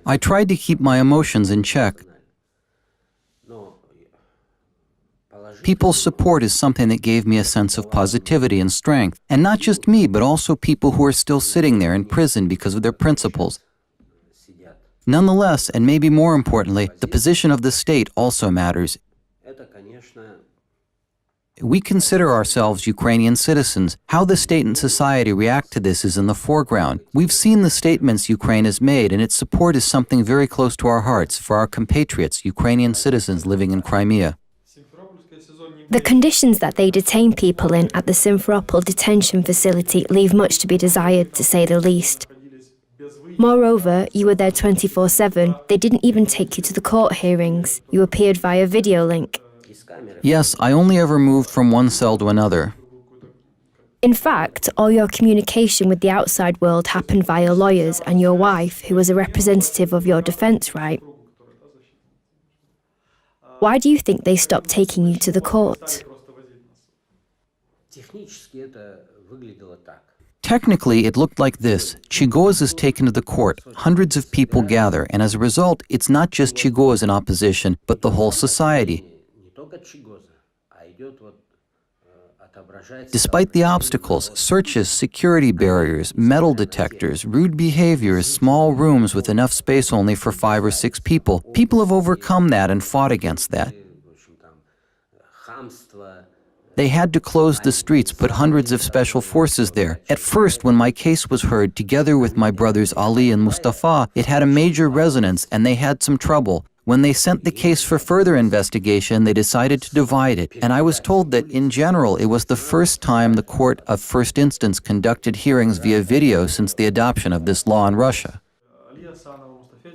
I tried to keep my emotions in check. People's support is something that gave me a sense of positivity and strength. And not just me, but also people who are still sitting there in prison because of their principles. Nonetheless, and maybe more importantly, the position of the state also matters. We consider ourselves Ukrainian citizens. How the state and society react to this is in the foreground. We've seen the statements Ukraine has made, and its support is something very close to our hearts for our compatriots, Ukrainian citizens living in Crimea. The conditions that they detain people in at the Simferopol detention facility leave much to be desired, to say the least. Moreover, you were there 24/7. They didn't even take you to the court hearings. You appeared via video link. Yes, I only ever moved from one cell to another. In fact, all your communication with the outside world happened via lawyers and your wife, who was a representative of your defense, right? Why do you think they stopped taking you to the court? Technically, it looked like this. Chiygoz is taken to the court, hundreds of people gather, and as a result, it's not just Chiygoz in opposition, but the whole society. Despite the obstacles, searches, security barriers, metal detectors, rude behaviors, small rooms with enough space only for 5 or 6 people, people have overcome that and fought against that. They had to close the streets, put hundreds of special forces there. At first, when my case was heard, together with my brothers Ali and Mustafa, it had a major resonance and they had some trouble. When they sent the case for further investigation, they decided to divide it, and I was told that, in general, it was the first time the court of first instance conducted hearings via video since the adoption of this law in Russia.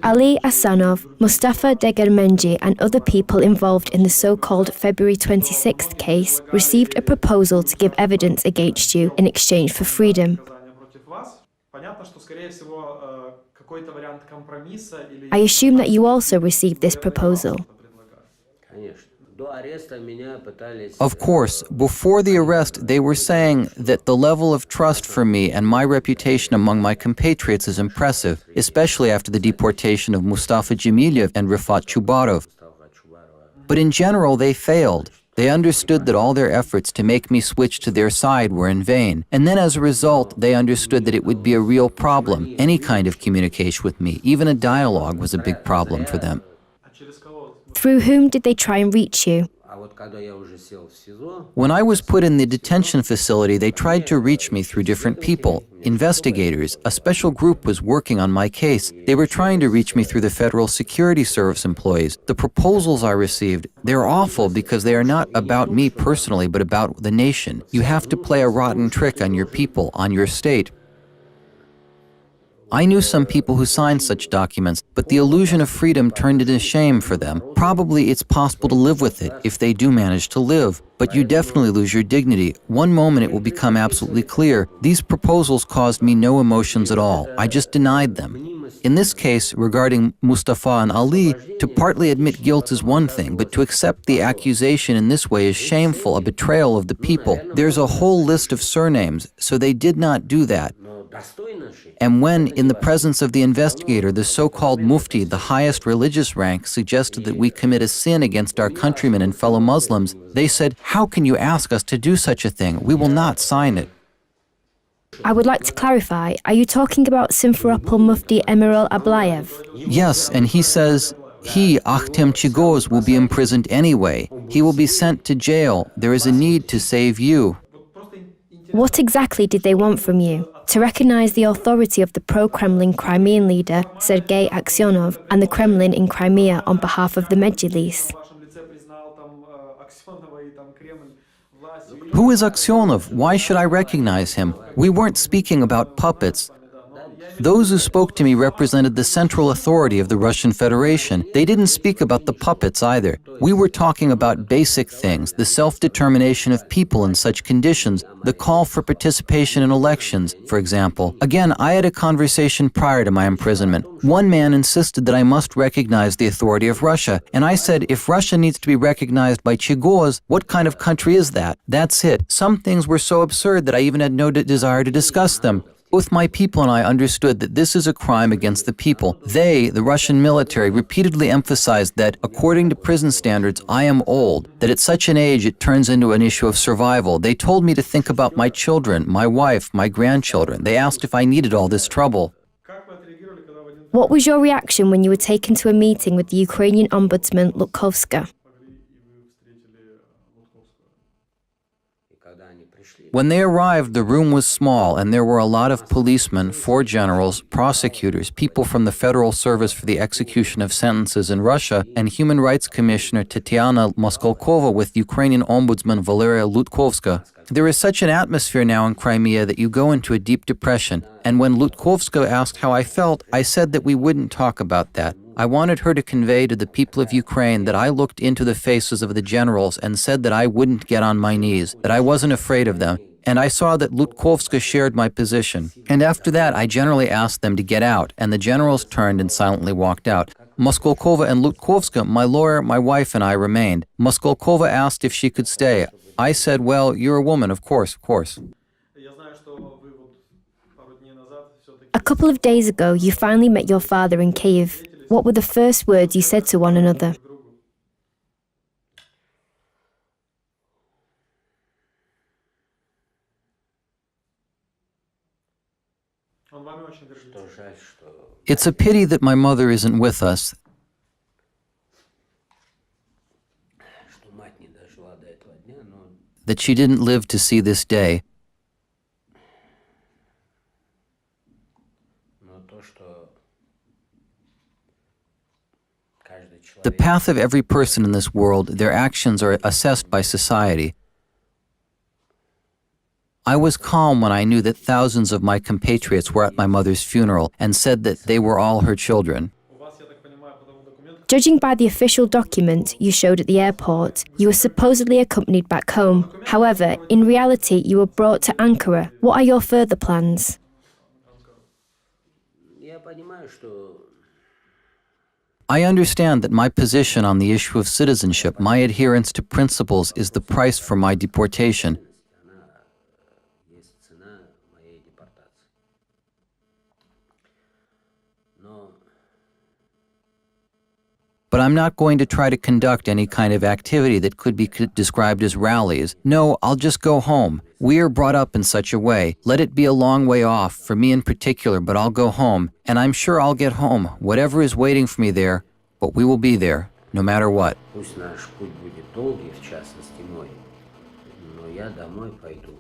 Ali Asanov, Mustafa Degermenci and other people involved in the so-called February 26th case received a proposal to give evidence against you in exchange for freedom. I assume that you also received this proposal. Of course, before the arrest, they were saying that the level of trust for me and my reputation among my compatriots is impressive, especially after the deportation of Mustafa Jamilyev and Rifat Chubarov. But in general, they failed. They understood that all their efforts to make me switch to their side were in vain. And then as a result, they understood that it would be a real problem. Any kind of communication with me, even a dialogue, was a big problem for them. Through whom did they try and reach you? When I was put in the detention facility, they tried to reach me through different people. Investigators, a special group was working on my case. They were trying to reach me through the Federal Security Service employees. The proposals I received, they're awful because they are not about me personally, but about the nation. You have to play a rotten trick on your people, on your state. I knew some people who signed such documents, but the illusion of freedom turned into shame for them. Probably it's possible to live with it, if they do manage to live, but you definitely lose your dignity. One moment it will become absolutely clear. These proposals caused me no emotions at all. I just denied them. In this case, regarding Mustafa and Ali, to partly admit guilt is one thing, but to accept the accusation in this way is shameful, a betrayal of the people. There's a whole list of surnames, so they did not do that. And when, in the presence of the investigator, the so-called mufti, the highest religious rank, suggested that we commit a sin against our countrymen and fellow Muslims, they said, "How can you ask us to do such a thing? We will not sign it." I would like to clarify, are you talking about Simferopol Mufti Emirol Ablayev? Yes, and he says, he, Akhtem Chiygoz, will be imprisoned anyway. He will be sent to jail. There is a need to save you. What exactly did they want from you? To recognize the authority of the pro-Kremlin Crimean leader, Sergei Aksyonov, and the Kremlin in Crimea on behalf of the Mejlis. Who is Aksyonov? Why should I recognize him? We weren't speaking about puppets. Those who spoke to me represented the central authority of the Russian Federation. They didn't speak about the puppets either. We were talking about basic things, the self-determination of people in such conditions, the call for participation in elections, for example. Again, I had a conversation prior to my imprisonment. One man insisted that I must recognize the authority of Russia, and I said, if Russia needs to be recognized by Chiygoz, what kind of country is that? That's it. Some things were so absurd that I even had no desire to discuss them. Both my people and I understood that this is a crime against the people. They, the Russian military, repeatedly emphasized that, according to prison standards, I am old, that at such an age it turns into an issue of survival. They told me to think about my children, my wife, my grandchildren. They asked if I needed all this trouble. What was your reaction when you were taken to a meeting with the Ukrainian ombudsman Lutkovska? When they arrived, the room was small, and there were a lot of policemen, 4 generals, prosecutors, people from the Federal Service for the Execution of Sentences in Russia, and Human Rights Commissioner Tatiana Moskolkova with Ukrainian Ombudsman Valeria Lutkovska. There is such an atmosphere now in Crimea that you go into a deep depression, and when Lutkovska asked how I felt, I said that we wouldn't talk about that. I wanted her to convey to the people of Ukraine that I looked into the faces of the generals and said that I wouldn't get on my knees, that I wasn't afraid of them, and I saw that Lutkovska shared my position. And after that, I generally asked them to get out, and the generals turned and silently walked out. Moskolkova and Lutkovska, my lawyer, my wife, and I remained. Moskolkova asked if she could stay. I said, well, you're a woman, of course, of course. A couple of days ago, you finally met your father in Kyiv. What were the first words you said to one another? It's a pity that my mother isn't with us, that she didn't live to see this day. The path of every person in this world, their actions are assessed by society. I was calm when I knew that thousands of my compatriots were at my mother's funeral and said that they were all her children. Judging by the official document you showed at the airport, you were supposedly accompanied back home. However, in reality, you were brought to Ankara. What are your further plans? I understand that my position on the issue of citizenship, my adherence to principles, is the price for my deportation. But I'm not going to try to conduct any kind of activity that could be described as rallies. No, I'll just go home. We are brought up in such a way. Let it be a long way off, for me in particular, but I'll go home. And I'm sure I'll get home, whatever is waiting for me there, but we will be there, no matter what. Пусть наш путь будет долгий, в частности мой, но я домой пойду.